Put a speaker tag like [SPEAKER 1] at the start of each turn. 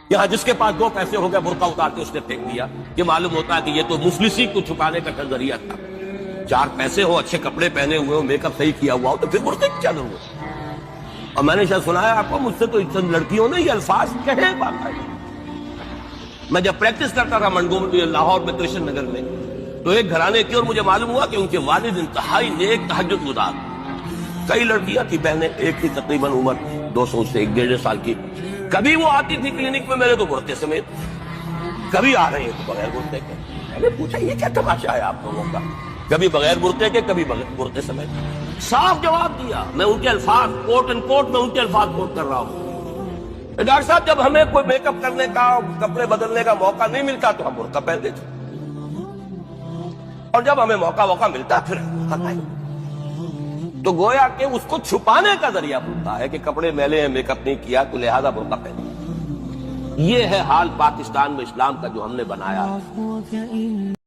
[SPEAKER 1] یہاں جس کے پاس 2 پیسے ہو گئے برقع اتار کے اس نے پھینک دیا، یہ معلوم ہوتا ہے کہ یہ تو مفلسی کو چھپانے کا ذریعہ تھا۔ 4 پیسے ہو، اچھے کپڑے پہنے ہوئے ہو، میک اپ صحیح کیا ہوا ہو، تو پھر برقعے کی کیا ضرورت ہے؟ اور میں نے شاید سنا ہے آپ کو، مجھ سے تو چند لڑکیوں نے یہ الفاظ کہے باقاعدہ۔ میں جب پریکٹس کرتا تھا لاہور میں کرشن نگر میں، تو ایک گھرانے کی، اور مجھے معلوم ہوا کہ ان کے والد انتہائی نیک تہجد گزار، کئی لڑکیاں تھی بہنیں، ایک تھی تقریباً عمر 200 سے 1.5 سال کی، کبھی وہ آتی تھی کلینک میں میرے تو برقعے سمیت، کبھی آ رہے ہیں تو بغیر برقعے کے۔ میں نے پوچھا یہ کیا تماشا ہے آپ لوگوں کا، کبھی بغیر برقعے کے کبھی برقعے سمیت۔ صاف جواب دیا، میں ان کے الفاظ کوٹ اینڈ کوٹ میں ان کے الفاظ کوٹ کر رہا ہوں، ڈاکٹر صاحب جب ہمیں کوئی میک اپ کرنے کا، کپڑے بدلنے کا موقع نہیں ملتا تو ہم برقع پہن لیتے، اور جب ہمیں موقع ملتا پھر برقع پہن۔ تو گویا کہ اس کو چھپانے کا ذریعہ بنتا ہے کہ کپڑے میلے ہیں، میک اپ نہیں کیا تو لہذا برقع پہن۔ یہ ہے حال پاکستان میں اسلام کا جو ہم نے بنایا ہے۔